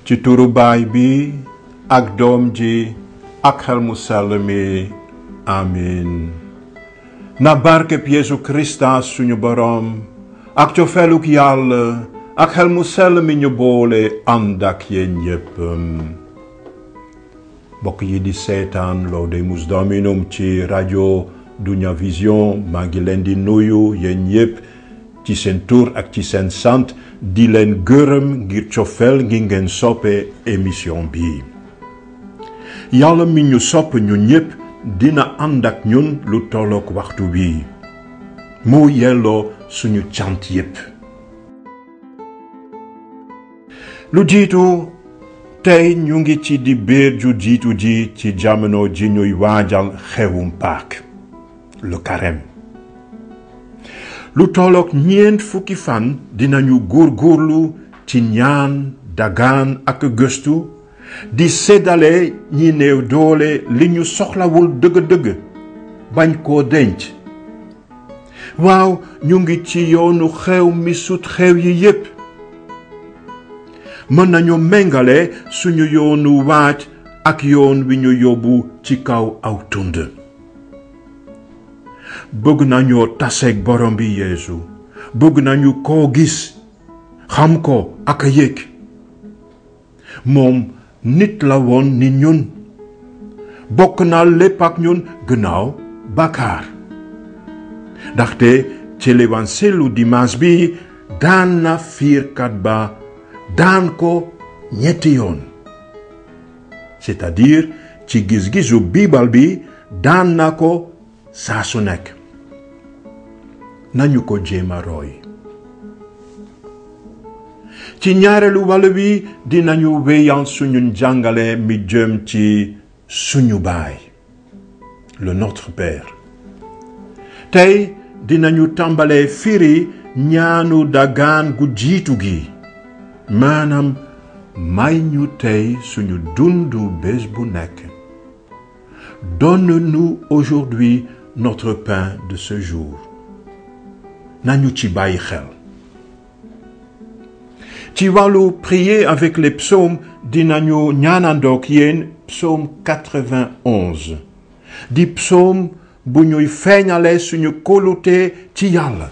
ci turu Baay bi ak Doom ji ak Xel mu sell mi amiin. na barkeb Yeesu Krista suñu boroom ak cofeeluk Yàlla ak Xel mu sell mi ñu boole ànd ak yéen yépp. mbokk yi di seetaan Laudemus Dominum ci rajo Dunya Vision maa ngi leen di nuyu yéen yépp ci seen tur ak ci seen sant di leen gërëm ngir cofeel ngi ngeen soppe émission bi. Yàlla mi ñu sopp ñun ñépp dina ànd ak ñun lu tollook waxtu bi mu yelloo suñu cant yépp. lu jiitu tey ñu ngi ci dibéer ju jiitu ji ci jamono ji ñuy waajal xewum Pâques le carême. lu tollook ñeent fukki fan dinañu góorgóorlu ci ñaan dagaan ak gëstu di séddale ñi néew doole li ñu soxlawul dëgg-dëgg bañ koo denc. waaw ñu ngi ci yoonu xew mi sut xew yi yépp. mën nañu méngale suñu yoonu waaj ak yoon wi ñu yóbbu ci kaw aw tund. bëgg nañoo taseeg borom bi Yeesu bëgg nañu koo gis xam ko ak yëg. moom nit la woon ni ñun bokk na lépp ak ñun gannaaw bàkkaar. ndaxte ci l'évangile dimanche bi daan na fiirkat ba daan ko ñetti yoon. c'est-à-dire ci gis-gisu biibal bi daan na ko saa su nekk. nañu ko jéema roy. ci ñaareelu wàll bi dinañu wéyal suñu njàngale mi jëm ci suñu baay le Notre Père. tey dinañu tàmbalee firi ñaanu dagaan gu jiitu gi maanaam may ñu tey suñu dundu bés bu nekk. donne-nous aujourd'hui notre pain de ce jour. nañu ci bàyyi xel. ci wàllu prier avec les psaumes dinañu ñaanandook yéen psaume 91 di psaume bu ñuy feeñale suñu kóolute ci Yàlla.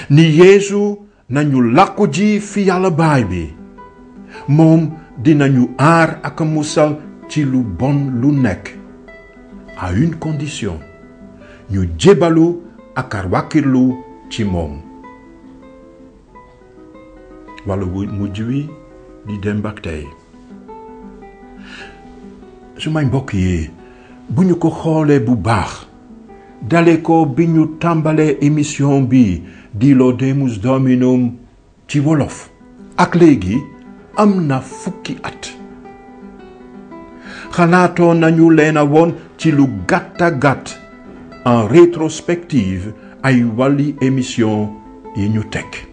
ni Yeesu nañu làqu ji fi Yàlla Baay bi moom dinañu aar ak musal ci lu bon lu nekk à une condition ñu jébalu ak a wàkkirlu ci moom. wala bu mujj wi di dem ak tey. su may mbokk yi bu ñu ko xoolee bu baax dale ko bi ñu tàmbalee émission bi di Laudemus Dominum ci wolof ak léegi am na fukki at. xalaatoo nañu leen a woon ci lu gàtta gàtt en rétrospective ay wàlli émission yi ñu teg.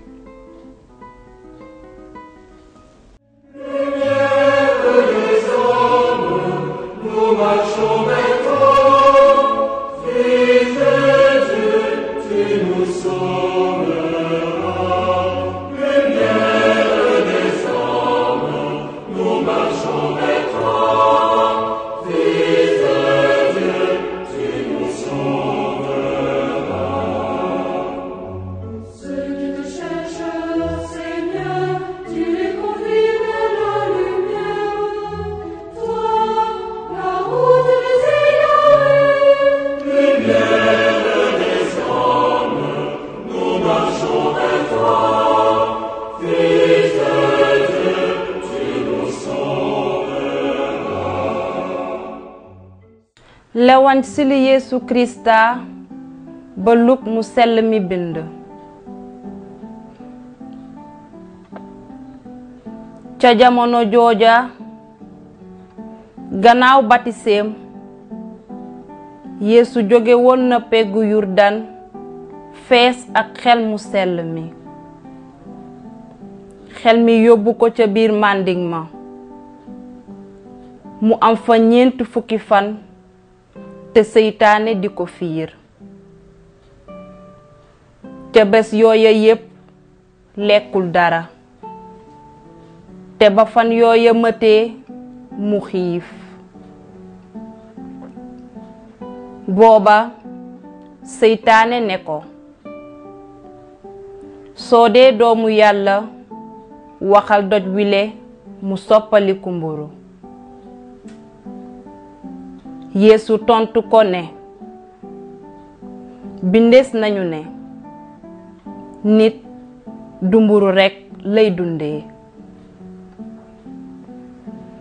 lewan si li Yeesu Krista ba Luk mu sell mi bind. ca jamono jooja gannaaw batiseem Yeesu jóge woon na peggu Yurdan fees ak xel mu sell mi. xel mi yóbbu ko ca biir màndiŋ ma mu am fa 4 fukki fan te seytaane di ko fiir. te bés yooya yépp lekkul dara. te ba fan yooya mëtee mu xiif. booba seytaane ne ko, soo dee doomu yàlla waxal doj wile mu soppaliku mburu. Yeesu tontu ko ne, bindees nañu ne nit du mburu rekk lay dundee.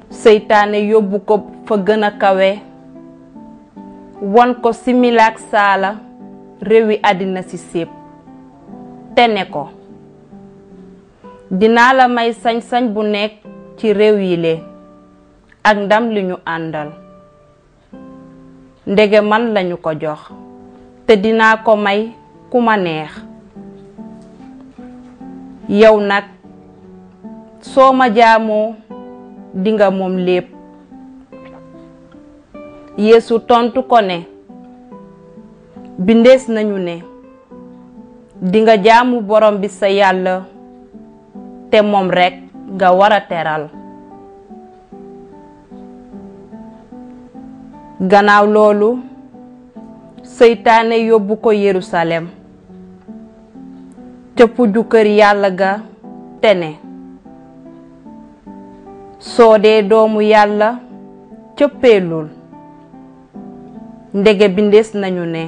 seytaane yóbbu ko fa gën a kawe, won ko similaak saala réewi àddina si sépp, te ne ko, dinaa la may sañ-sañ bu nekk ci réew yile ak ndam li ñu àndal. ndege man lañu ko jox, te dinaa ko may ku ma neex. yow nag soo ma jaamoo dinga moom lépp. Yeesu tontu ko ne, bindees nañu ne dinga jaamu borom bi sa yàlla te moom rekk nga wara teral. gannaaw loolu seytaane yóbbu ko Yerusalem ca pujju kër yàlla ga te ne, soo dee doomu yàlla cëppeelul, ndege bindees nañu ne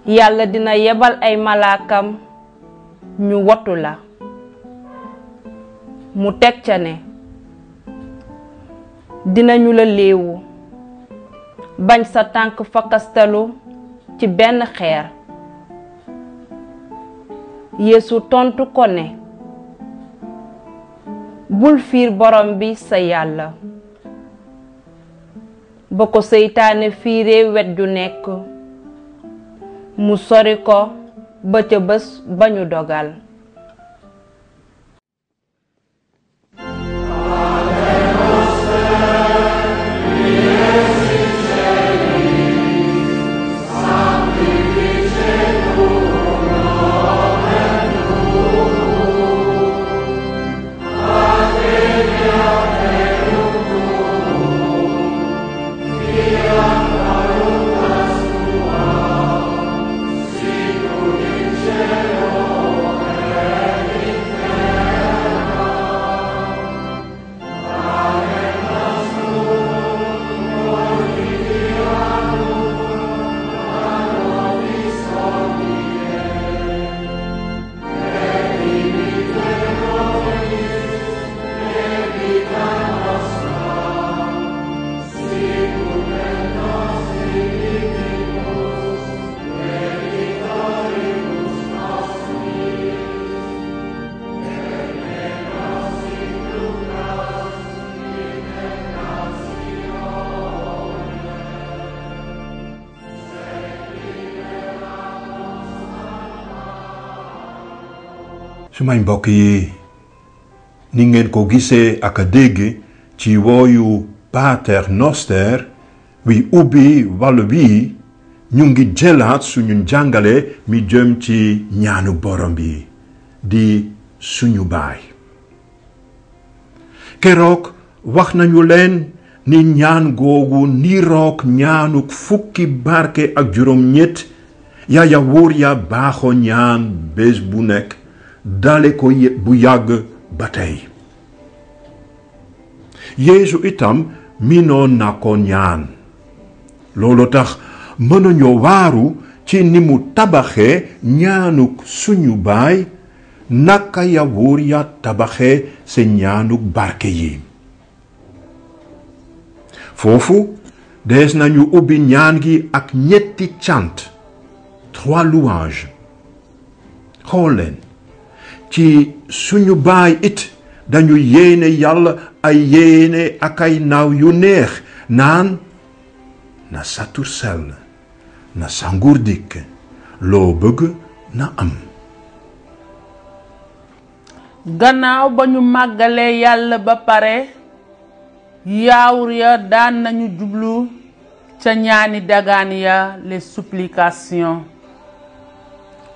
yàlla dina yebal ay malaakam ñu wattu la. mu teg ca ne, dinañu la léewu bañ sa tànk fakastalu ci benn xeer. Yeesu tontu ko ne, bul fiir borom bi sa yàlla. ba ko seytaane fiiree wet ju nekk, mu sori ko ba ca bés ba ñu dogal. sumay mbokk yi, ni ngeen ko gisee ak a dégg ci wooyu Pater Noster wi ubbi wàll wi, ñu ngi jëlaat suñu njàngale mi jëm ci ñaanu borom bi di suñu baay. keroog wax nañu leen ni ñaan googu niroog ñaanuk fukki barke ak juróom-ñett ya wóor ya baaxoo ñaan bés bu nekk dale ko bu yàgg ba tey. Yeesu itam minoon na ko ñaan. loolu tax mënuñoo waaru ci ni mu tabaxee ñaanuk suñu baay naka ya wóor ya tabaxee sa ñaanuk barke yi. foofu dees nañu ubbi ñaan gi ak ñetti cant, 3 louanges. xool leen, ci suñu baay it dañu yéene yàlla ay yéene ak ay naaw yu neex naan, na sa tur sell, na sa nguur dikk, loo bëgg na am. gannaaw ba ñu màggalee yàlla ba pare, yaawur ya daan nañu jublu ca ñaani dagaan ya, les supplications.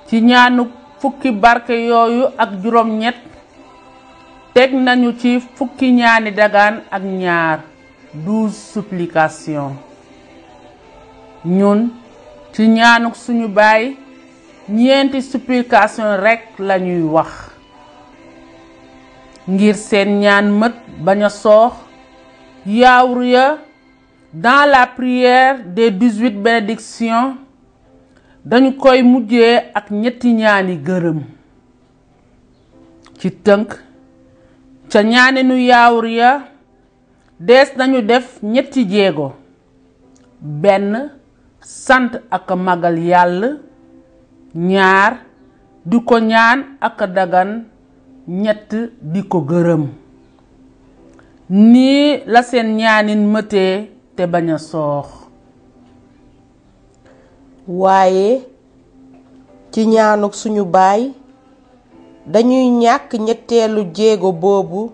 ci ñaanu fukki barke yooyu ak juróom-ñett teg nañu ci fukki ñaani dagaan ak ñaar 12 supplications. ñun ci ñaanuk suñu baay ñeenti supplication rekk lañuy wax ngir seen ñaan mët bañ a soox. yaawur ya dans la prière des 18 bénédictions dañu koy mujjee ak ñetti ñaani gërëm. ci tënk ca ñaaninu yaawur ya dees nañu def ñetti jéego. benn sant ak magal yàlla. ñaar di ko ñaan ak dagan. ñett di ko gërëm. nii la seen ñaanin mëtee te bañ a soox. waaye ci ñaanuk suñu baay dañuy ñàkk ñetteelu jéego boobu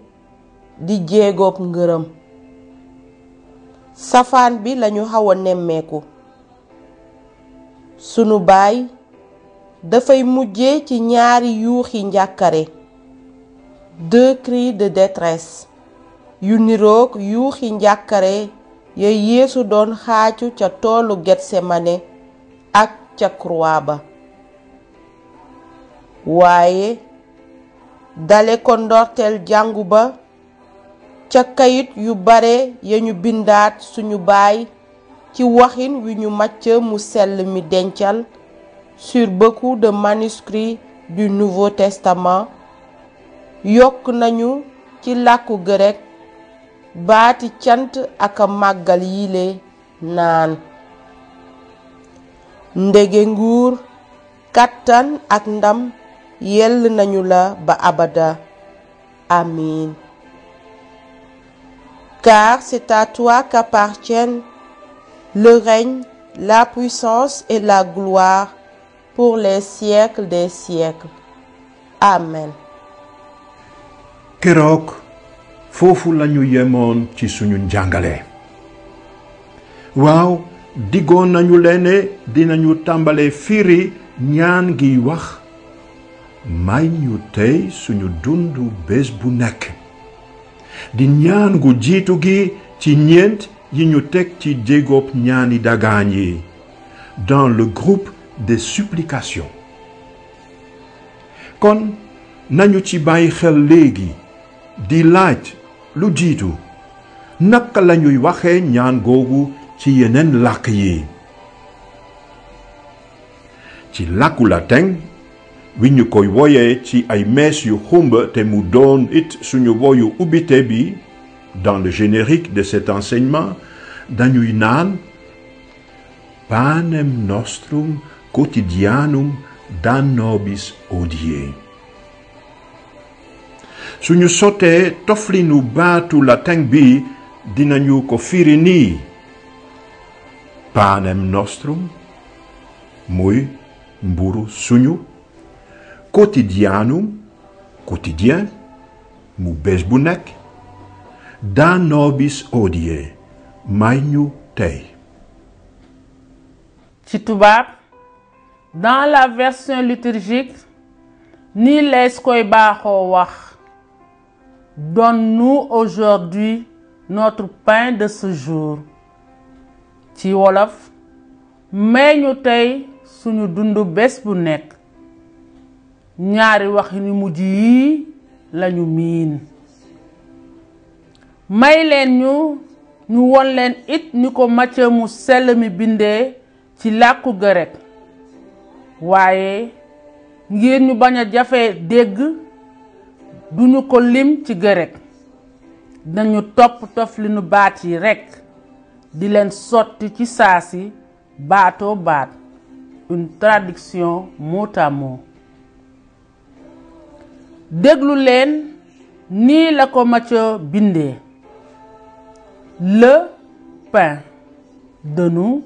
di jéegoob ngërëm. safaan bi lañu xaw a nemmeeku. sunu baay dafay mujjee ci ñaari yuuxi njàkkare. 2 cris de détresse yu niroog yuuxi njàkkare ya Yeesu doon xaacu ca toolu Getsemane ak ca croix ba. waaye dale ko ndorteel jàngu ba ca kayit yu bare ya ñu bindaat suñu baay ci waxin wi ñu màcc mu sell mi dencal sur beaucoup de manuscrits du Nouveau Testament yokk nañu ci làkku grec baati cant ak màggal yile naan ndege nguur kàttan ak ndam yell nañu la ba abada. Amin. Car c'est à toi qu'appartiennent le règne, la puissance et la gloire pour les siècles des siècles. Amen. keroog foofu lañu yemoon ci suñu njàngale. waaw diggoon nañu leen ne dinañu tàmbale firi ñaan gi wax may ñu tey suñu dundu bés bu nekk. di ñaan gu jiitu gi ci ñeent yi ñu teg ci jéegoob ñaani dagaan yi dans le groupe des supplications. kon nañu ci bàyyi xel léegi di laaj lu jiitu naka lañuy waxe ñaan googu ci yeneen làkk yi. ci làkku latin wi ñu koy woyee ci ay mees yu xumba te mu doon it suñu woyu ubbite bi dans le générique de cet enseignement dañuy naan panem nostrum quotidianum da nobis hodie. suñu sotee toflinu baatu latin bi dinañu ko firi nii panem nostrum muy mburu suñu quotidianum quotidien mu bés bu nekk da nobis hodie may ñu tey. ci tubaab dans la version liturgique ni lees koy baaxoo wax donne-nous aujourd'hui notre pain de ce jour. ci wolof may ñu tey suñu dundu bés bu nekk. ñaari wax ni mujj yi lañu miin. may leen ñu won leen it ni ko Macë mu sell mi bindee ci làkku grec. waaye ngir ñu bañ a jafe dégg duñu ko lim ci grec. dañu topp toflinu baat yi rekk di leen sotti ci saasi baatoo baat. une traduction mot à mot. déglu leen nii la ko Macë bindee. Le pain de nous,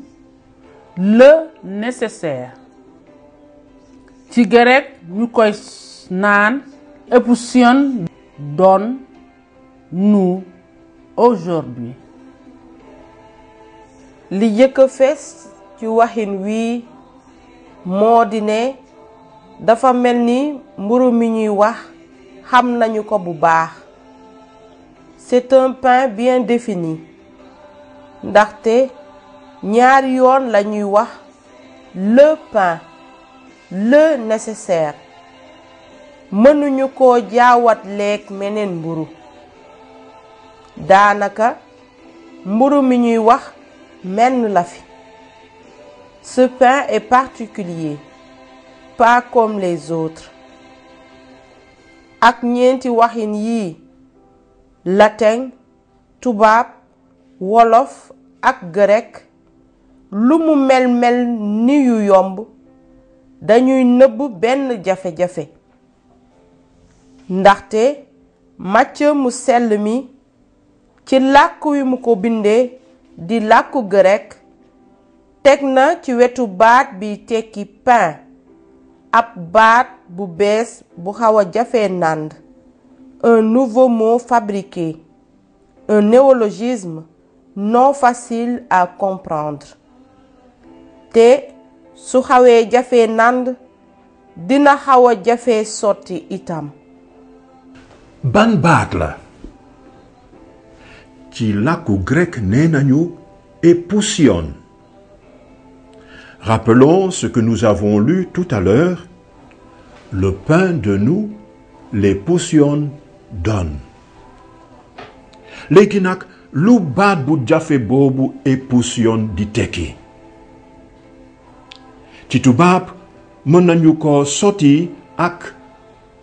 le nécessaire. ci grec ñu koy naan épousion donne-nous aujourd'hui. li jëkk a fees ci waxin wii moo di ne dafa mel ni mburu mi ñuy wax xam nañu ko bu baax. c'est un pain bien défini ndaxte ñaari yoon lañuy wax le pain, le nécessaire. mënuñu ko jaawatleek meneen mburu daanaka mburu mi ñuy wax menn la fi. Ce pain est particulier, pas comme les autres. ak ñeenti waxin yii latin, tubaab, wolof ak grec lu mu mel ni yu yomb dañuy nëbb benn jafe-jafe ndaxte Macë mu sell mi ci làkk wi mu ko bindee di làkku grec teg na ci wetu baat bi tekki pain ab baat bu bees bu xaw a jafee nànd, un nouveau mot fabriqué, un néologisme non facile à comprendre. te su xawee jafee nànd dina xaw a jafee sotti itam. ban baat la ci làkku grec nee nañu épousion. Rappelons ce que nous avons lu tout à l'heure. Le pain de nous, l'épousion donne. léegi nag lu baat bu jafe boobu épousion di tekki. ci tubaab mën nañu ko sotti ak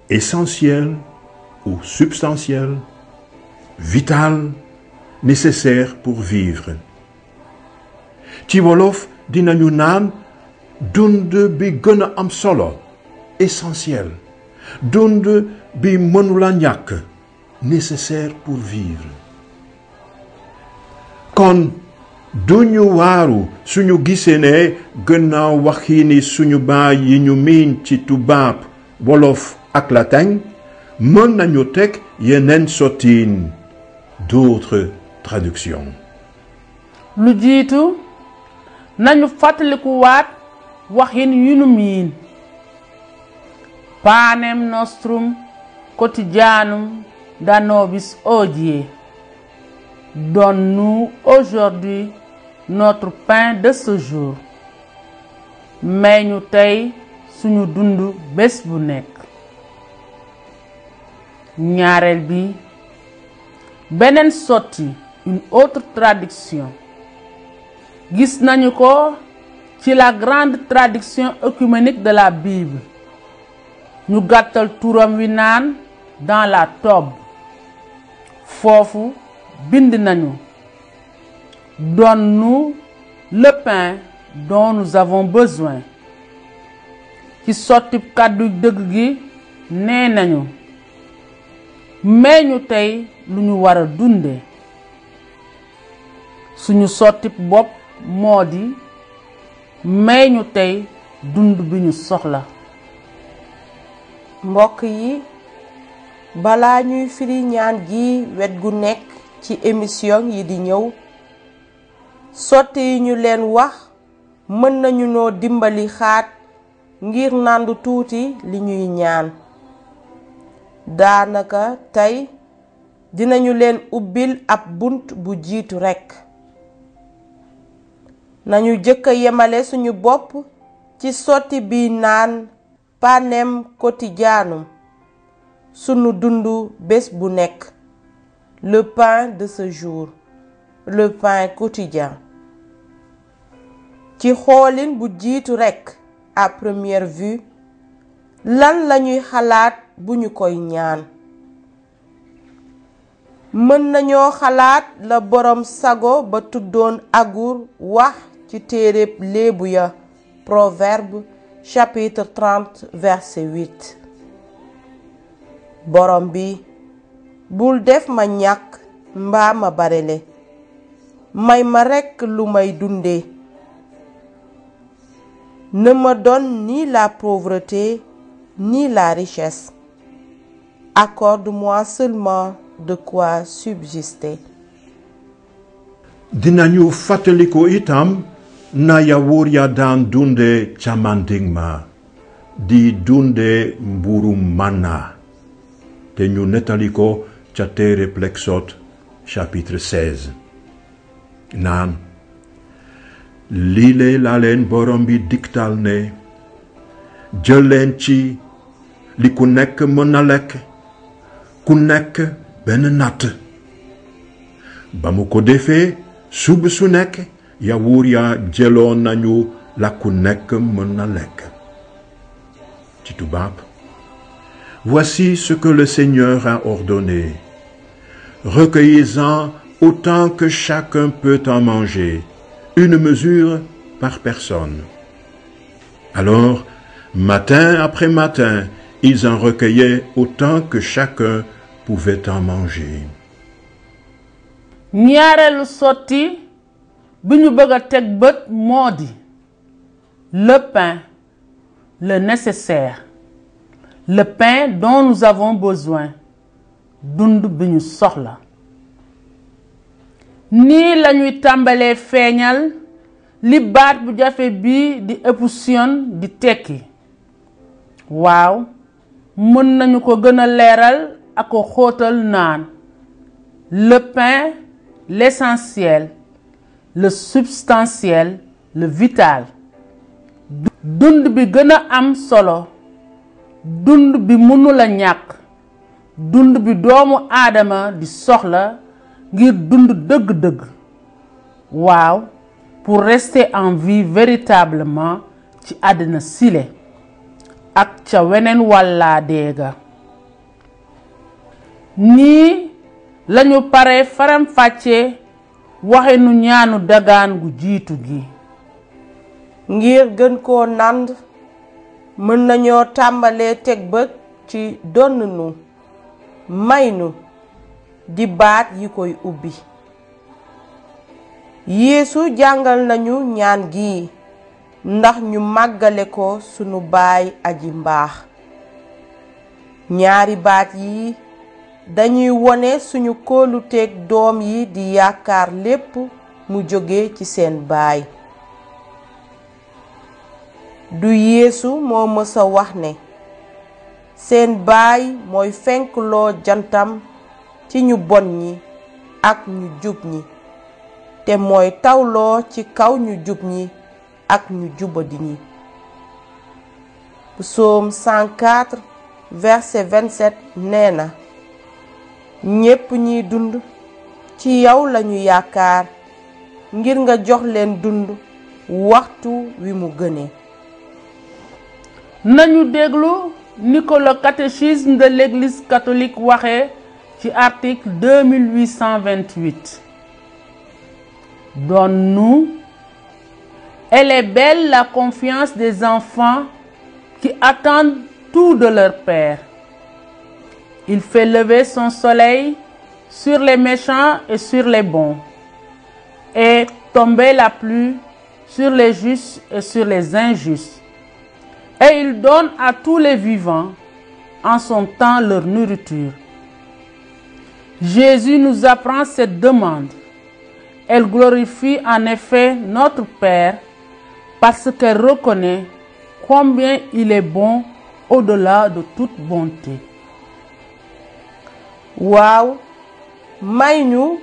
essentiel ou substantiel, vital, nécessaire pour vivre. ci wolof dinañu naan dund bi gën a am solo, essentiel, dund bi mënula ñàkk, nécessaire pour vivre. kon duñu waaru suñu gisee ne gannaaw waxiini suñu baay yi ñu miin ci tubaab, wolof ak latin mën nañu teg yeneen sottiin, d'autres traductions. lu jiitu nañu fàttalikuwaat waxin yu nu miin. Panem nostrum quotidianum da nobis hodie. Donne-nous aujourd'hui notre pain de ce jour. may ñu tey suñu dund bés bu nekk. ñaareel bi beneen sotti, une autre traduction. gis nañu ko ci la grande traduction œcuménique de la Bible. ñu gàttal turam wi naan dans la Tob. foofu bind nañu donne-nous le pain dont nous avons besoin. ci sotti kàddu dëgg gi nee nañu may ñu tey lu ñu war a dunde. suñu sotti bopp moo di may ñu tey dund bi ñu soxla. mbokk yi balaa ñuy firi ñaan gi wet gu nekk ci émission yi di ñëw, sotti yi ñu leen wax mën nañu noo dimbali xaat ngir nàndu tuuti li ñuy ñaan. daanaka tey dinañu leen ubbil ab bunt bu jiitu rekk. nañu jëkka yemale suñu bopp ci sotti bi naan panem quotidianum, sunu dundu bés bu nekk, le pain de ce jour, le pain quotidien. ci xoolin bu jiitu rekk, à première vue, lan lañuy xalaat bu ñu koy ñaan. mën nañoo xalaat la borom sago ba tuddoon Agur wax ci téereb Léebu ya, Proverbe chapitre 30 verset 8. borom bi bul def ma ñàkk mbaa ma barele, may ma rekk lu may dunde. Ne me donne ni la pauvreté ni la richesse. Accorde-moi seulement de quoi subsister. dinañu fàttaliku itam na yawóor ya daan dunde ca mandingma, di dunde mburu manna, te ñu nettali ko ca téereb Exode chapitre 16 naan lii laa leen borom bi diktal ne jël leen ci li ku nekk mën na lekk ku nekk benn natt ba mu ko defee suba su nekk yawuur ya jëloon nañu la ku nekk mën na lekk ci tubaab. Voici ce que le Seigneur a ordonné. Recueillez-en autant que chacun peut en manger, une mesure par personne. Alors, matin après matin, ils en recueillaient autant que chacun pouvait en manger. ñaareelu sotti bi ñu bëgg a teg bët moo di le pain, le nécessaire, le pain dont nous avons besoin, dund bi ñu soxla. nii lañuy tàmbalee feeñal li baat bu jafe bii di épousion di tekki. waaw mën nañu ko gën a leeral ak ko xóotal naan le pain, l'essentiel, le substantiel, le vital. dund bi gën a am solo, dund bi mënula ñàkk, dund bi doomu aadama di soxla ngir dund dëgg-dëgg. waaw pour rester en vie véritablement ci àddina sile ak ca weneen wàllaa deega. nii lañu pare faram-fàccee waxinu ñaanu dagaan gu jiitu gi. ngir gën koo nànd mën nañoo tàmbalee teg bët ci donn nu may nu di baat yi koy ubbi. Yeesu jàngal nañu ñaan gi ndax ñu màggale ko sunu baay aji mbaax. ñaari baat yi dañuy wone suñu kóoluteeg doom yi di yaakaar lépp mu jóge ci seen baay. du Yeesu moo mësa wax ne seen baay mooy fenkloo jantam ci ñu bon ñi ak ñu jub ñi te mooy tawloo ci kaw ñu jub ñi ak ñu jubadi ñi. Psaume 104 verset 27 nee na ñépp ñiy dund ci yow lañu yaakaar ngir nga jox leen dund waxtu wi mu gënee. nañu déglu ni ko le catéchisme de l'Église catholique waxee ci article 2828. Donne-nous, elle est belle la confiance des enfants qui attendent tout de leur Père. Il fait lever son soleil sur les méchants et sur les bons, et tomber la pluie sur les justes et sur les injustes. Et il donne à tous les vivants en son temps leur nourriture. Jésus nous apprend cette demande. Elle glorifie en effet notre Père parce qu'elle reconnaît combien il est bon au-delà de toute bonté. waaw may ñu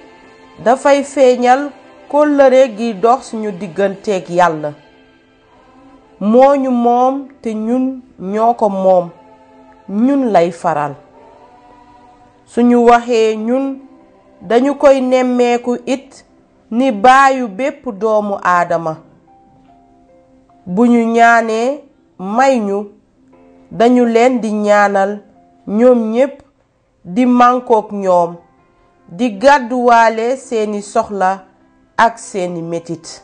dafay feeñal kóllëre gi dox suñu digganteeg yàlla. moo ñu moom te ñun ñoo ko moom, ñun lay faral. suñu waxee ñun dañu koy nemmeeku it ni baayu bépp doomu aadama. bu ñu ñaanee may ñu dañu leen di ñaanal ñoom ñépp di mànkook ñoom di gàdduwaale seeni soxla ak seeni metit.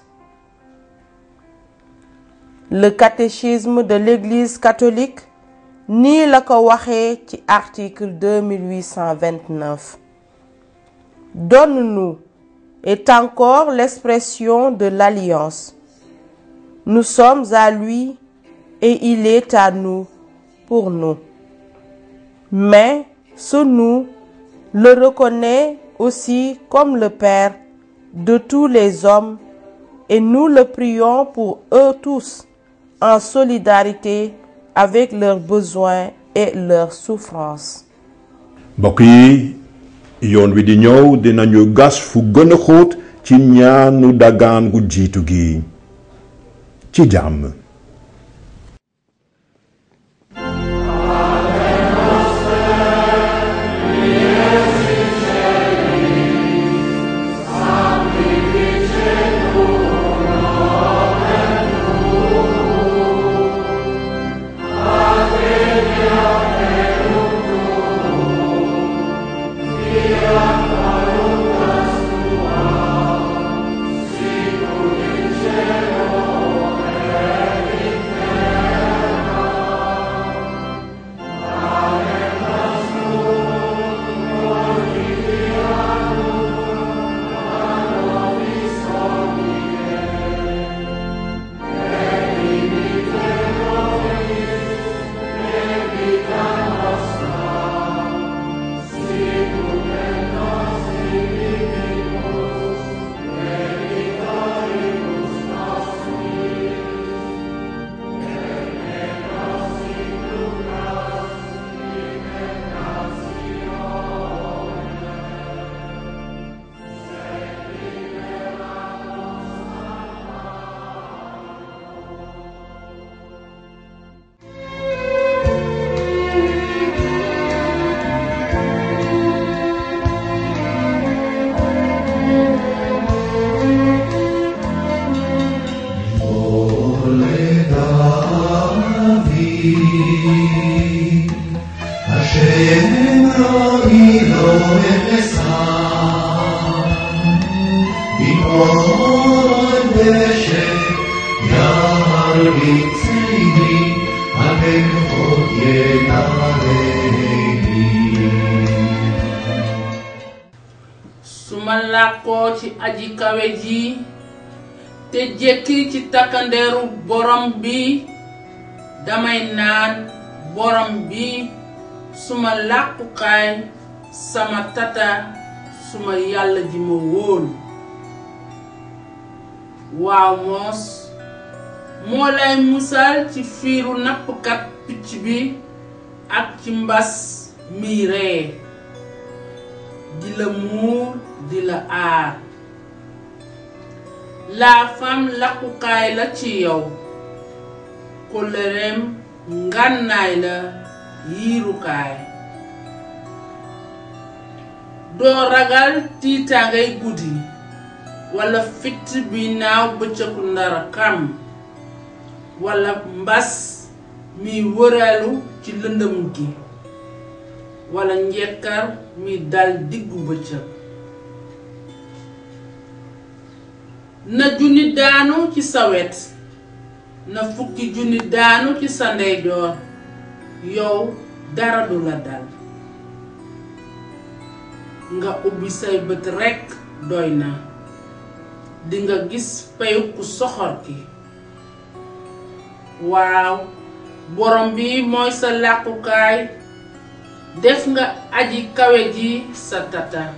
Le catéchisme de l'Église catholique nii la ko waxee ci article 2829. Donne-nous est encore l'expression de l'alliance. Nous sommes à lui et il est à nous pour nous. Mais ce nous le reconnaît aussi comme le Père de tous les hommes et nous le prions pour eux tous en solidarité avec leurs besoins et leurs souffrances. mbokk yi yoon wi di ñëw dinañu gas fu gën a xóot ci ñaanu dagaan gu jiitu gi ci jàmm. suma làkkoo ci aji kawe ji te jekki ci takkandeeru borom bi damay naan borom bi suma làkkukaay sama tata suma yàlla ji ma wóolu waaw moos moo lay musal ci fiiru nappkat picc bi ak ci mbas mi ree di la muur di la aar laafam làkkukaay la ci yow kóllëreem ngànnaay la yiirukaay doo ragal tiitaangay guddi walla fitt bi naaw bëccëgu ndara kam walla mbas mi wëralu ci lëndëm gi walla njekkar mi dal diggu bëccëg na junni daanu ci sa wet na fukki junni daanu ci sa ndeyjoor yow dara du la dal nga ubbi say bët rekk doy na dinga gis payu ku soxor ki waaw borom bi mooy sa làkkukaay def nga aji kawe ji sa tata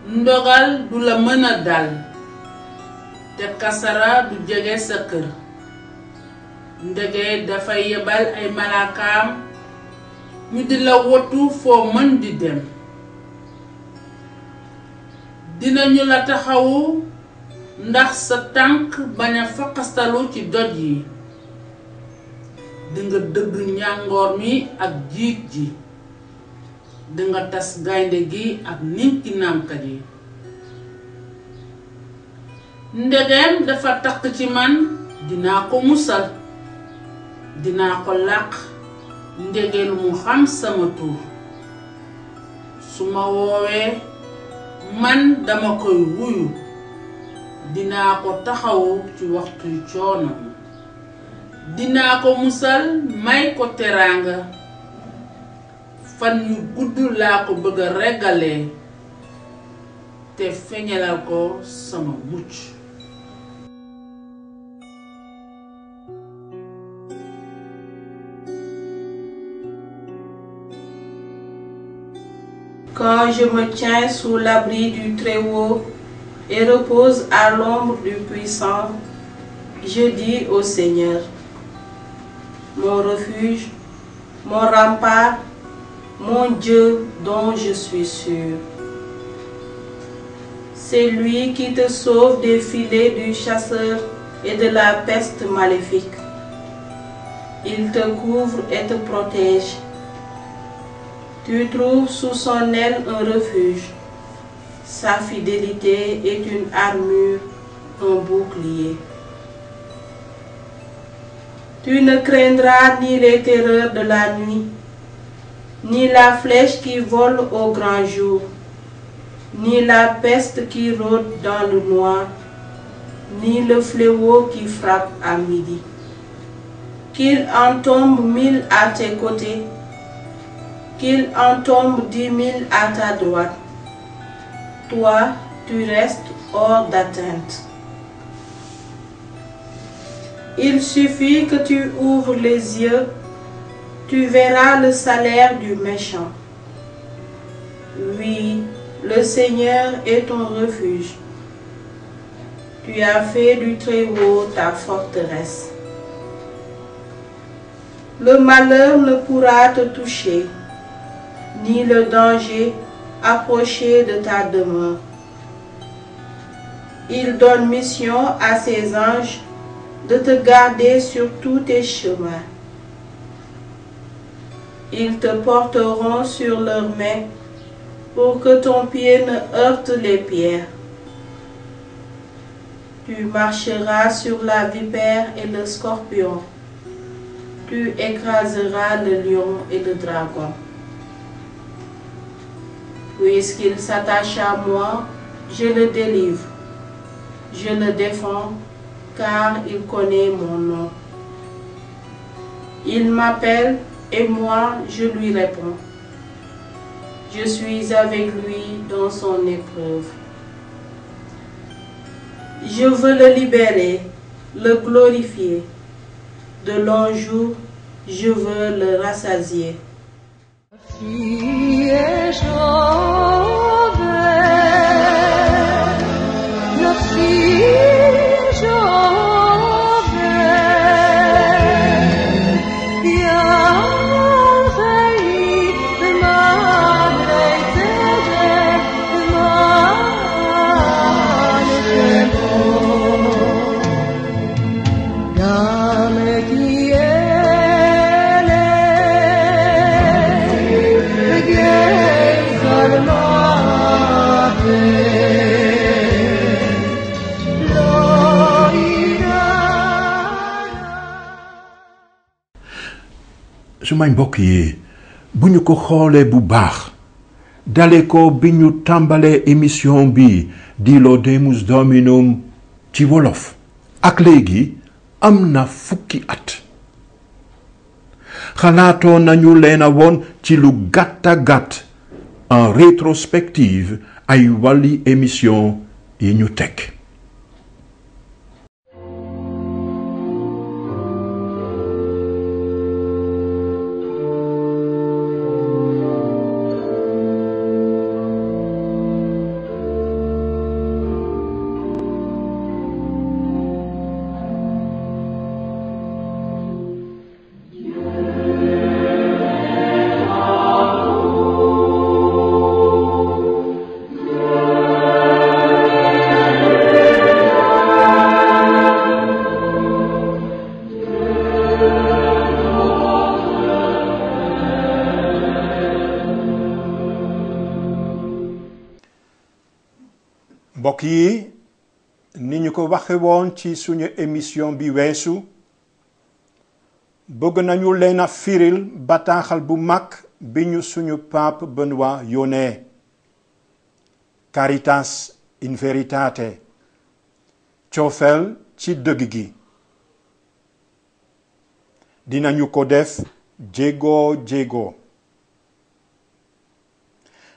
ndogal du la mën a dal te kasara du jege sa kër ndege dafay yebal ay malaakaam ñu di la wotu foo mën di dem dinañu la taxawu ndax sa tànk bañ a faqastalu ci doj yi dinga dëgg ñàngoor mi ak jiit ji dinga tas gaynde gi ak ninki nàmkat yi ndegem dafa takk ci man dinaa ko musal dinaa ko làq ndegelu mu xam sama tur su ma woowee man dama koy wuyu dinaa ko taxawu ci waxtuy coonam dinaa ko musal may ko teraanga fan yu gudd laa ko bëgg a reggalee te feñalal ko sama mucc Quand je me tiens sous l'abri du Très-Haut et repose à l'ombre du Puissant, je dis au Seigneur, mon refuge, mon rempart, mon Dieu dont je suis sûr. C'est lui qui te sauve des filets du chasseur et de la peste maléfique. Il te couvre et te protège. Tu trouves sous son aile un refuge. Sa fidélité est une armure, un bouclier. Tu ne craindras ni les terreurs de la nuit, ni la flèche qui vole au grand jour, ni la peste qui rôde dans le noir, ni le fléau qui frappe à midi. Qu'il en tombe 1000 à tes côtés, qu'il en tombe 10 000 à ta droite. Toi, tu restes hors d'atteinte. Il suffit que tu ouvres les yeux, tu verras le salaire du méchant. Oui, le Seigneur est ton refuge. Tu as fait du Très-Haut ta forteresse. Le malheur ne pourra te toucher, ni le danger approcher de ta demeure. Il donne mission à ses anges de te garder sur tous tes chemins. Ils te porteront sur leurs mains pour que ton pied ne heurte les pierres. Tu marcheras sur la vipère et le scorpion. Tu écraseras le lion et le dragon. Puisqu'il s'attache à moi, je le délivre. Je le défends, car il connaît mon nom. Il m'appelle et moi je lui réponds. Je suis avec lui dans son épreuve. Je veux le libérer, le glorifier. De longs jours, je veux le rassasier. sumay mbokk yi bu ñu ko xoolee bu baax dale ko bi ñu tàmbalee émission bi di Laudemus Dominum ci wolof ak léegi am na fukki at xalaatoo nañu leen a woon ci lu gàtta gàtt en rétrospective ay wàlli émission yi ñu teg mbokk yi ni ñu ko waxe woon ci suñu émission bi weesu bëgg nañu leen a firil bataaxal bu mag bi ñu suñu pape Benoît yónnee Caritas in Veritate coofeel ci dëgg gi dinañu ko def jéego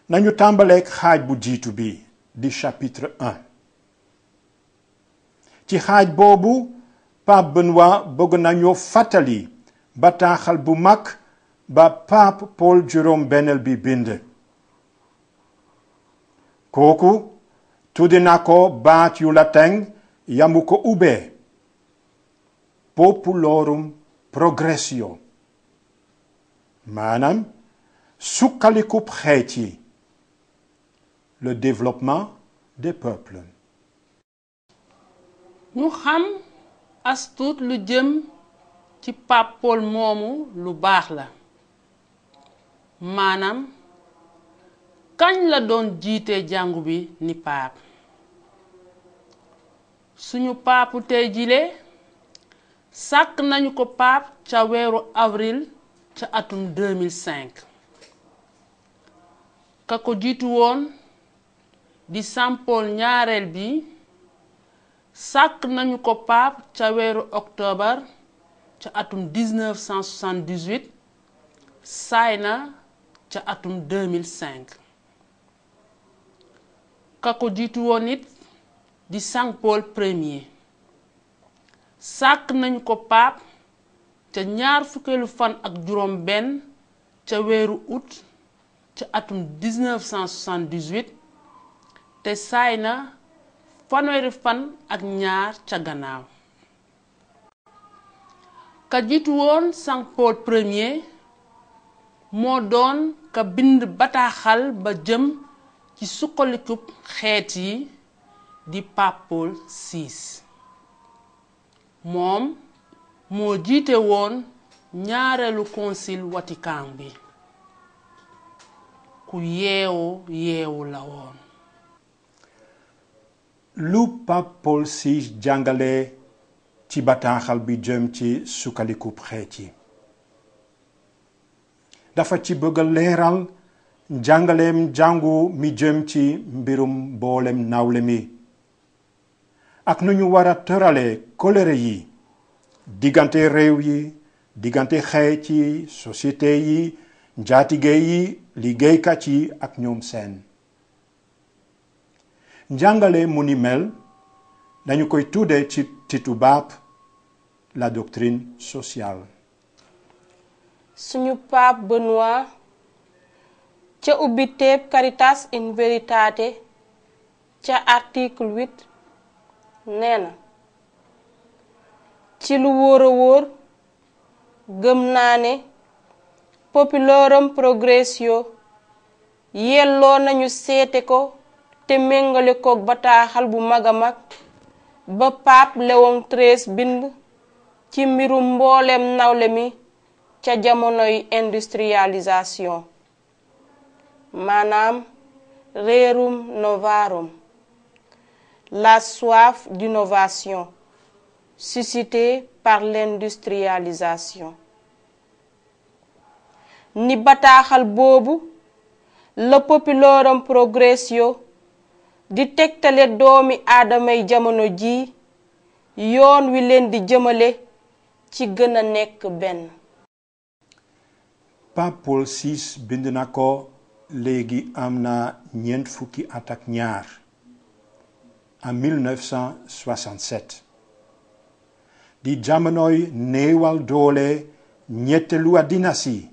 nañu tàmbaleek xaaj bu jiitu bi di chapitre 1 ci xaaj boobu Pape Benoît bëgg nañu fàttali bataaxal bu mag ba Pape Paul juróom benneel bi bind kooku tudde na ko baat yu latin yamu ko ubbee Populorum Progressio maanaam sukkalikub xeet yi, le développement des peuples. ñu xam astuut lu jëm ci Pape Paul moomu lu baax la maanaam kañ la doon jiite jàngu bi ni paap. suñu paapu tey jile sàkk nañu ko paap ca weeru avril ca atum 2005 ka ko jiitu woon di Saint-Paul ñaareel bi sàkk nañu ko paap ca weeru octobre ca atum 1978 saay na ca atum 2005 ka ko jiitu woon it di Saint-Paul premier sàkk nañu ko paap ca ñaar fukkeelu fan ak juróom benn ca weeru août ca atum 1978 te saay na fanweeri fan ak ñaar ca gannaaw ka jiitu woon Saint-Paul premier moo doon ka bind bataaxal ba jëm ci sukkalikub xeet yi di Pape Paul VI moom moo jiite woon ñaareelu concile Vatican bi ku yeewu la woon. lu Pape Paul VI jàngale ci bataaxal bi jëm ci sukkalikub xeet yi dafa ci bëgg a leeral njàngaleem jàngu mi jëm ci mbirum mboolem nawle mi ak nu ñu war a tërale kóllëre yi diggante réew yi diggante xeet yi société yi njaatige yi liggéeykat yi ak ñoom seen njàngale mu ni mel dañu koy tudde ci tubaab la doctrine sociale. suñu pape Benoît ca ubbiteeb Caritas in Veritate ca article 8 nee na ci lu wóor a wóor gëm naa ne Populorum Progressio yelloo nañu seete ko te méngale koog bataaxal bu mag a mag ba Pape Léon XIII bind ci mbirum mbooleem nawle mi ca jamonoy industrialisation maanaam rerum novarum, la soif d'innovation suscitée par l'industrialisation. ni bataaxal boobu la Populorum Progressio di tegtale doomi aadamay jamono ji yoon wi leen di jëmale ci gën a nekk benn. Pape Paul VI bind na ko léegi am na ñeent fukki at ak ñaar en 1967 di jamonoy néewal doole ñetteelu àddina si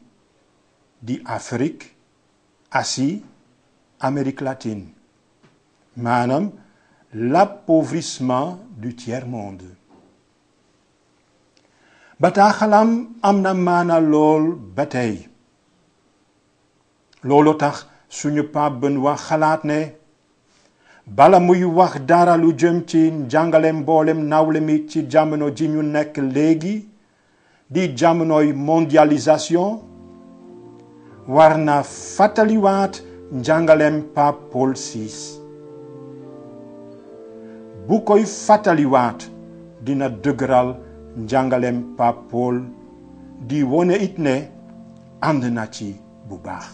di Afrique, Asie, Amérique latine maanaam l'appauvrissement du tiers-monde. bataaxalam am na maana lool ba tey loolu tax suñu Pape Benoît xalaat ne bala muy wax dara lu jëm ci njàngaleem mboolem nawle mi ci jamono ji ñu nekk léegi di jamonoy mondialisation war na fàttaliwaat njàngaleem Pape Paul VI bu koy fàttaliwaat dina dëgëral njàngaleem Pape Paul di wone it ne ànd na ci bu baax.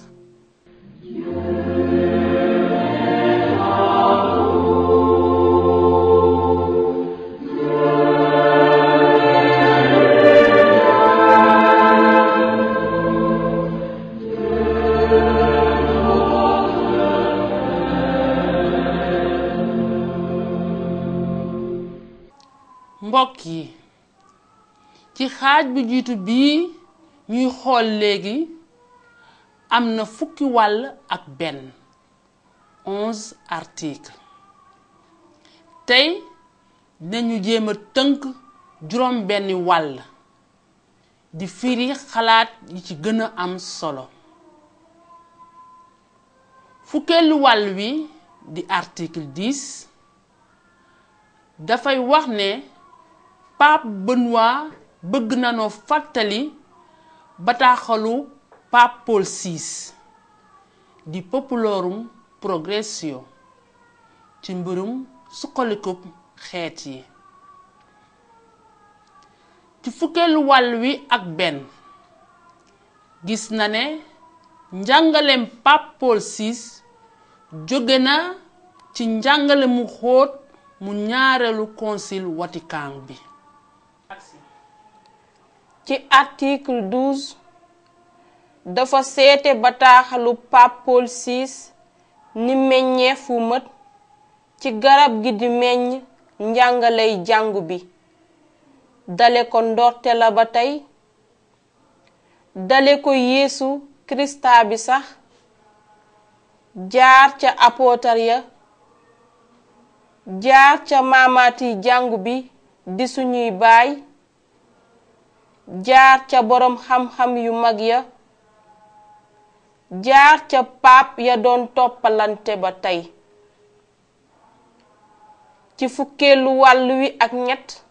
mbokk yi ci xaaj bu jiitu bii ñuy xool léegi am na fukki wàll ak benn 11 articles tey dinañu jéem a tënk juróom benni wàll di firi xalaat yi ci gën a am solo fukkeelu wàll wi di article 10 dafay wax ne Pape Benoît bëgg nanoo fàttali bataaxalu Pape Paul VI di Populorum Progressio ci mbirum suqalikub xeet yi. ci fukkeelu wàll wi ak benn gis na ne njàngaleem Pape Paul VI jóge na ci njàngale mu xóot mu ñaareelu concile Vatican bi. ci article 12 dafa seete bataaxalu Pape Paul VI ni meññeef wu mët ci garab gi di meññ njàngaley jàngu bi dale ko ndorte la ba tey dale ko Yeesu Kirista bi sax jaar ca apôtar ya jaar ca maamaati jàngu bi di suñuy baay jaar ca boroom xam-xam yu mag ya jaar ca paap ya doon toppalante ba tey. ci fukkeelu wàll wi ak ñett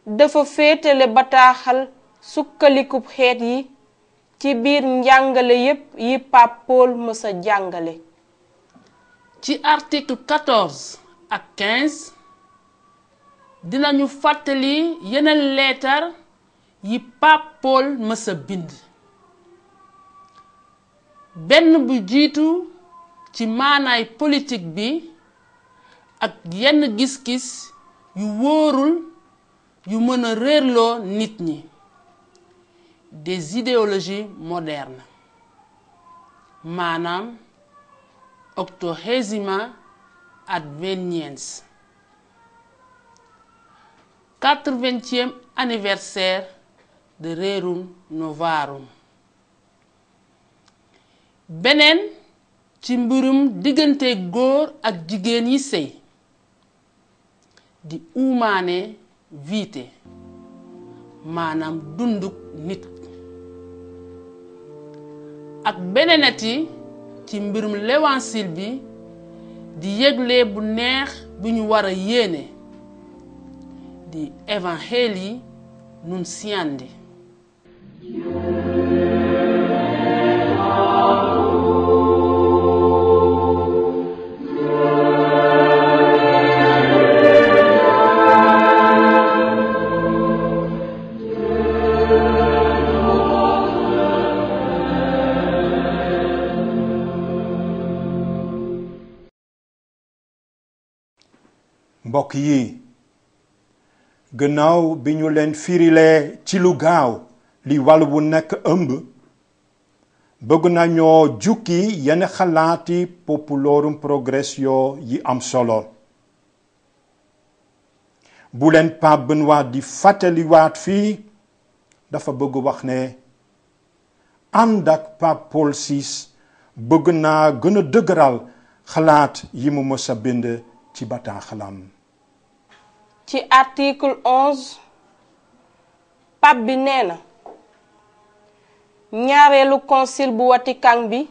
dafa féetale bataaxal sukkalikub xeet yi ci biir njàngale yépp yi Pape Paul mësa jàngale. ci article 14 ak 15 dinañu fàttali yeneen leetar yi Pape Paul mësa bind. benn bu jiitu ci maanaay politique bi ak yenn gis-gis yu wóorul yu mën a réerloo nit ñi des idéologies modernes maanaam Octogesima Adveniens 80e anniversaire de Rerum Novarum. beneen ci mbirum diggante góor ak jigéen yi sëy di humane vitae maanaam dunduk nit ak beneenati ci mbirum l'évangile bi di yëgle bu neex bu ñu war a yéene di Evangelii Nuntiandi. mbokk yi gannaaw bi ñu leen firilee ci lu gaaw li wàll bu nekk ëmb bëgg nañoo jukki yenn xalaati Populorum Progressio yi am solo bu leen Pape Benoît di fàttaliwaat fii dafa bëgg wax ne ànd ak Pape Paul VI bëgg naa gën a dëgëral xalaat yi mu mës a bind ci bataaxalam. ci article 11 Pape bi nee na ñaareelu concile bu Vatican bi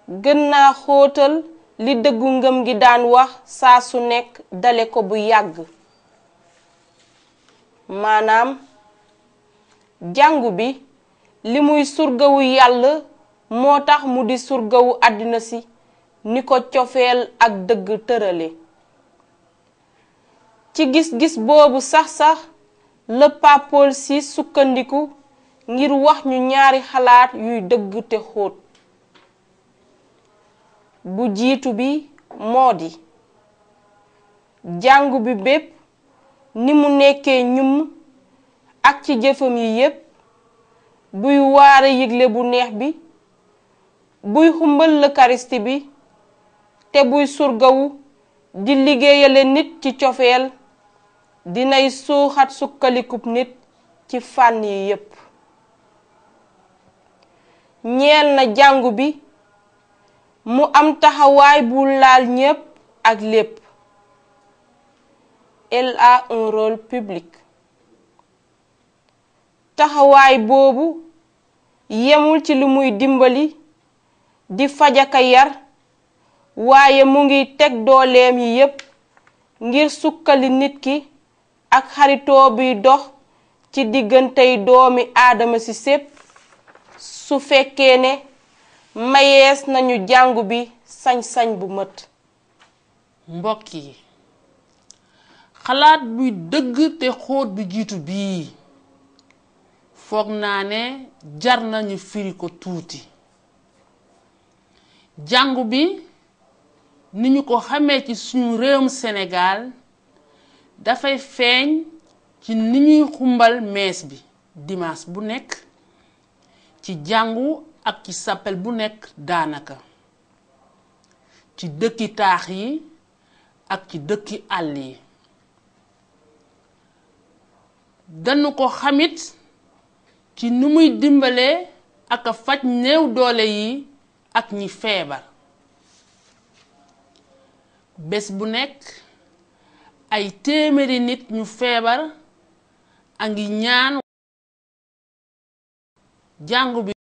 gën naa xóotal li dëggu ngëm gi daan wax saa su nekk dale ko bu yàgg maanaam jàngu bi li muy surgawu yàlla moo tax mu di surgawu àddina si ni ko cofeel ak dëgg tërale. ci gis-gis boobu sax la Pape Paul VI sukkandiku ngir wax ñu ñaari xalaat yuy dëgg te xóot. bu jiitu bi moo di jàngu bi bépp ni mu nekkee ñum ak ci jëfam yi yépp buy waare yëgle bu neex bi buy xumbal l'Eucharistie bi te buy surgawu di liggéeyale nit ci cofeel dinay suuxat sukkalikub nit ci fànn yi yépp. ñeel na jàngu bi mu am taxawaay bu laal ñépp ak lépp. Elle a un rôle public. taxawaay boobu yemul ci lu muy dimbali di fajaka yar waaye mu ngi teg dooleem yi yépp ngir sukkali nit ki ak xaritoo bi dox ci diggantey doomi aadama ci sépp su fekkee ne mayees nañu jàngu bi sañ-sañ bu mët. mbokk yi xalaat buy dëgg te xóot bi jiitu bii foog naa ne jar nañu firi ko tuuti. jàngu bi ni ñu ko xamee ci suñu réewum Sénégal dafay feeñ ci ni ñuy xumbal mees bi dimanche bu nekk ci jàngu ak ci sappel bu nekk daanaka ci dëkki taax yi ak ci dëkki àll yi. dañu ko xamit ci nu muy dimbalee ak a faj néew doole yi ak ñi feebar. bés bu nekk ay téeméeri nit ñu feebar a ngi ñaan jàngu bi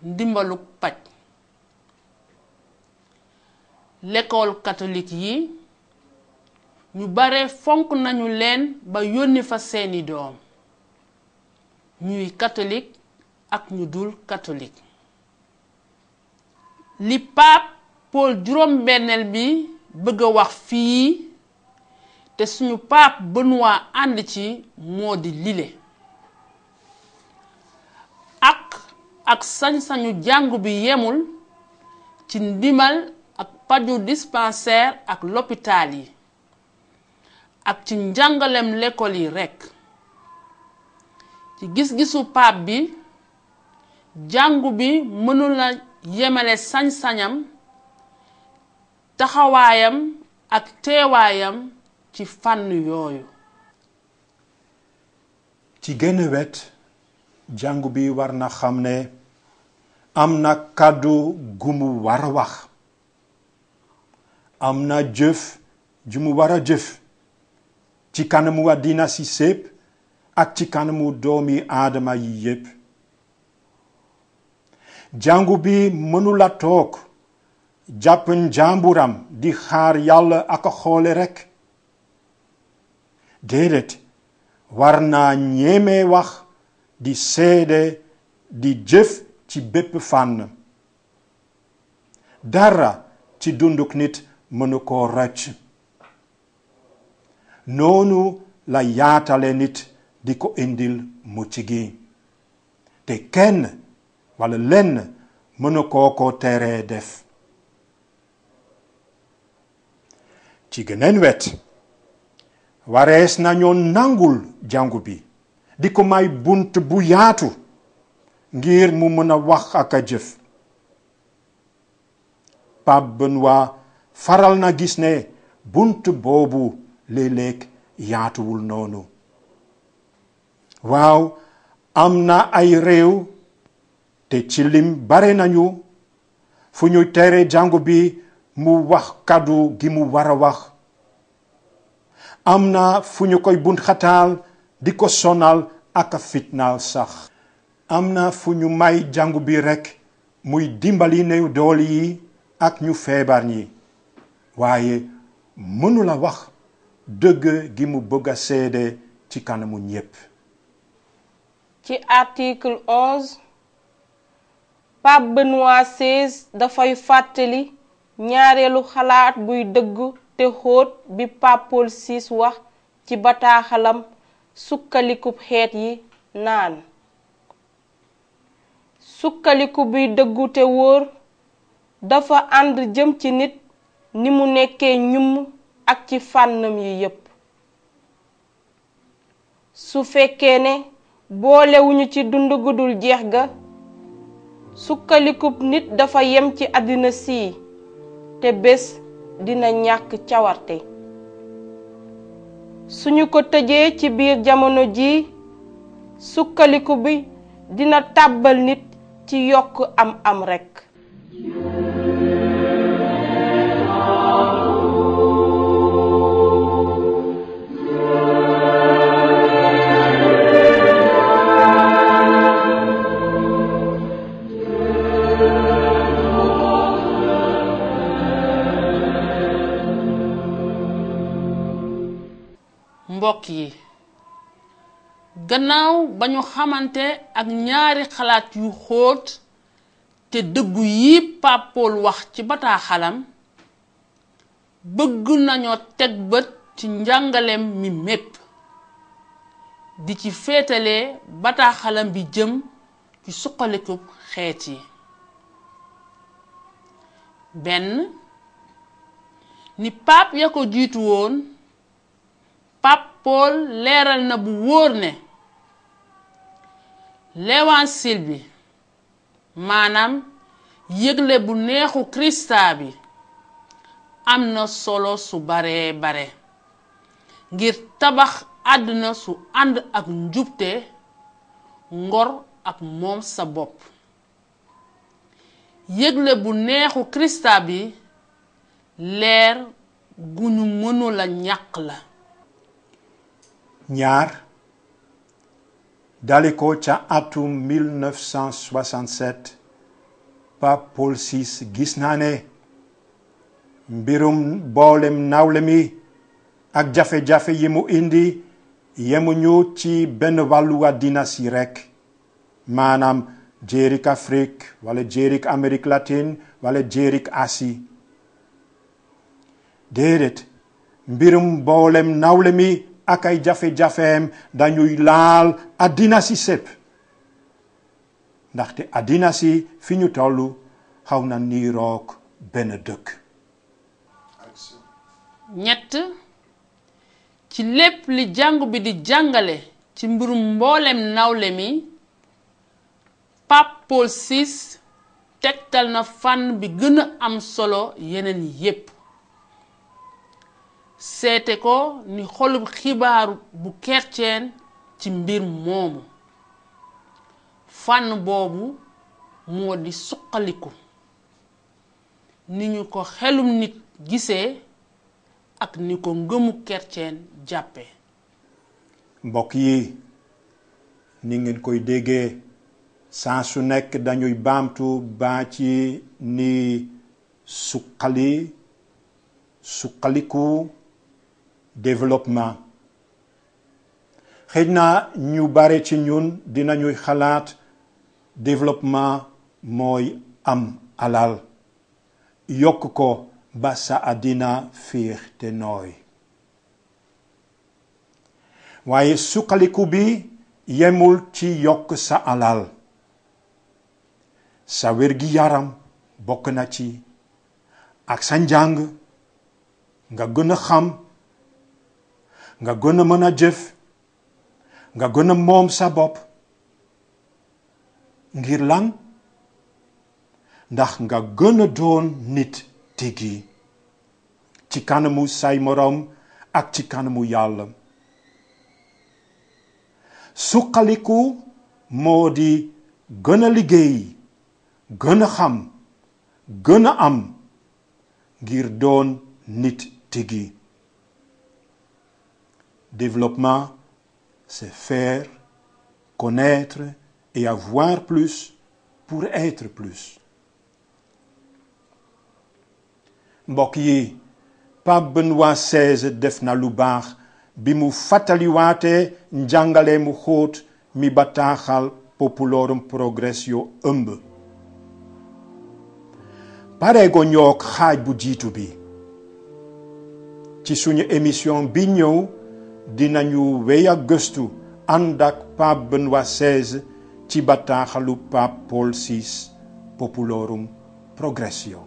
ndimbalu paj. l'école catholique yi ñu bare fonk nañu leen ba yónni fa seeni doom ñuy catholique ak ñu dul catholique. li pape Paul juróom-benneel bi bëgg a wax fii te suñu pape Benoît ànd ci moo di lile. ak sañ-sañu jàngu bi yemul ci ndimbal ak paju dispensaire ak l'hôpital yi ak ci njàngalem l'école yi rekk. ci gis-gisu pape bi jàngu bi mënul na yemale sañ-sañam taxawaayam ak teewaayam ci fànn yooyu. ci genn wet jàngu bi war na xam ne am na kàddu gu mu war a wax, am na jëf ju mu war a jëf ci kanamu àddina si sépp ak ci kanamu doomi aadama yi yépp. jàngu bi mënula toog jàpp njàmburam di xaar yàlla ak xoole rekk. déedéet, war naa ñeme wax, di seede, di jëf ci bépp fànn. dara ci dunduk nit mënu ko rëcc. noonu la yaatale nit di ko indil mucc gi, te kenn wala lenn mënu ko teree def. ci geneen wet warees nañoo nangul jàngu bi di ko may bunt bu yaatu ngir mu mën a wax ak a jëf. Pape Benoît faral na gis ne bunt boobu léeg-léeg yaatuwul noonu. waaw, am na ay réew te ci lim bare nañu fu ñu tere jàngu bi mu wax kàddu gi mu war a wax. am na fu ñu koy bunt xataal di ko sonal ak fitnaal sax. am na fu ñu may jàngu bi rekk muy dimbali néew doole yi ak ñu feebar ñi, waaye mënula wax dëgg gi mu bëgg a seede ci kanamu ñépp. ci article 11 Pape Benoît XVI dafay fàttali ñaareelu xalaat buy dëgg te xóot bi Pape Paul VI wax ci bataaxalam sukkalikub xeet yi naan. sukkaliku buy dëggu te wóor dafa ànd jëm ci nit ni mu nekkee ñum ak ci fànnam yi yépp. su fekkee ne boolewuñu ci dund gudul jeex ga, sukkalikub nit dafa yem ci àddina sii te bés dina ñàkk cawarte. suñu ko tëjee ci biir jamono ji, sukkaliku bi dina tàbbal nit ci yokk am rekk. mbokk yi gannaaw ba ñu xamante ak ñaari xalaat yu xóot te dëggu yi Pape Paul wax ci bataaxalam bëgg nañoo teg bët ci njàngaleem mi mépp di ci féetalee bataaxalam bi jëm ci suqalikub xeet yi. benn ni pape ya ko jiitu woon Pape Paul leeral na bu wóor ne l'évangile bi maanaam yëgle bu neexu Krista bi am na solo su bare bare ngir tabax àdduna su ànd ak njubte ngor ak moom sa bopp. yëgle bu neexu Krista bi leer gu ñu mënula ñàkk la. ñaar dale ko ca atum 1967 Pape Paul VI gis naa ne mbirum boolem nawle mi ak jafe-jafe yi mu indi yemuñu ci benn wàllu àddina si rekk maanaam jéerik Afrique wala jéerik Amérique latine wala jéerik Asie déedéet mbirum boolem nawle mi ak ay jafe-jafeem dañuy laal àddina si sépp ndaxte àddina si fi ñu tollu xaw na niiroog benn dëkk. ñett ci lépp li jàngu bi di jàngale ci mbirum mboolem nawle mi Pape Paul VI tegtal na fànn bi gën a am solo yeneen yépp seete ko ni xolub xibaaru bu kerceen ci mbir moomu fànn boobu moo di suqaliku ni ñu ko xelum nit gisee ak ni ko ngëmu kerceen jàppe. mbokk yi ni ngeen koy déggee saa su nekk dañuy baamtu baa ci ni suqaliku développement. xëy na ñu bare ci ñun dinañuy xalaat développement mooy am alal yokk ko ba sa àddina fiix te nooy waaye suqaliku bi yemul ci yokk sa alal sa wér-gi-yaram bokk na ci ak sa njàng nga gën a xam nga gën a mën a jëf nga gën a moom sa bopp ngir lan ndax nga gën a doon nit tigi ci kanamu say morom ak ci kanamu Yàlla. suqaliku moo di gën a liggéey gën a xam gën a am ngir doon nit tigi. Développement, c'est faire, connaître et avoir plus pour être plus. mbokk yi Pape Benoît XVI def na lu baax bi mu fàttaliwaate njàngale mu xóot mi bataaxal Populorum Progressio ëmb. pareego ñook xaaj bu jiitu bi ci suñu émission bi ñëw dinañu wéy a gëstu ànd ak Pape Benoît XVI ci bataaxalu Pape Paul VI Populorum Progressio.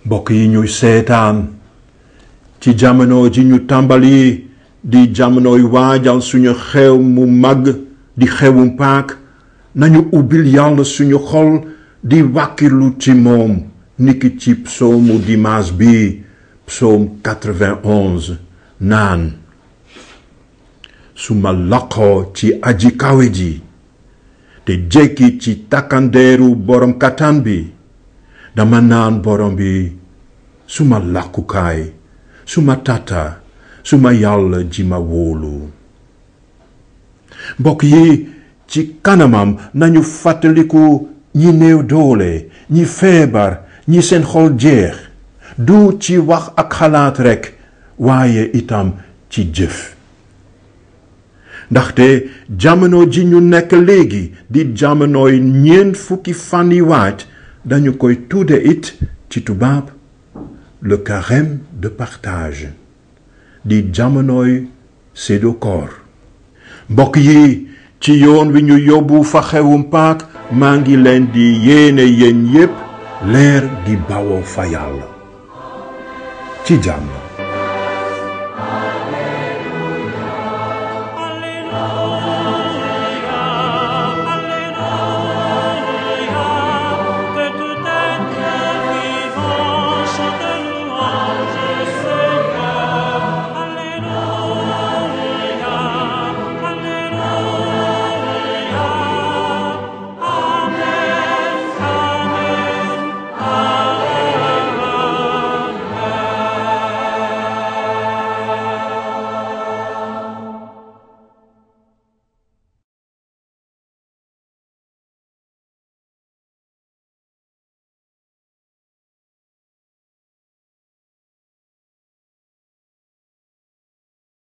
mbokk yi ñuy seetaan ci jamono ji ñu tàmbali di jamonoy waajal suñu xew mu mag di xewum Pâques nañu ubbil Yàlla suñu xol di wàkkirlu ci moom niki ci psaumu dimanche bi psaume 91 naan suma laqoo ci aji kawe ji te jekki ci takkandeeru borom kattan bi dama naan borom bi suma làkkukaay suma tata suma yàlla ji ma wóolu. mbokk yi ci kanamam nañu fàttaliku ñi néew doole ñi feebar ñi seen xol jeex du ci wax ak xalaat rekk waaye itam ci jëf. ndaxte jamono ji ñu nekk léegi di jamonoy 4 fan yi waaj dañu koy tudde it ci tubaab le carême de partage di jamonoy séddoo koor. mbokk yi ci yoon wi ñu yóbbu fa xewum Pâques maa ngi leen di yéene yéen yépp leer gi bawoo fa Yàlla ci jàmm.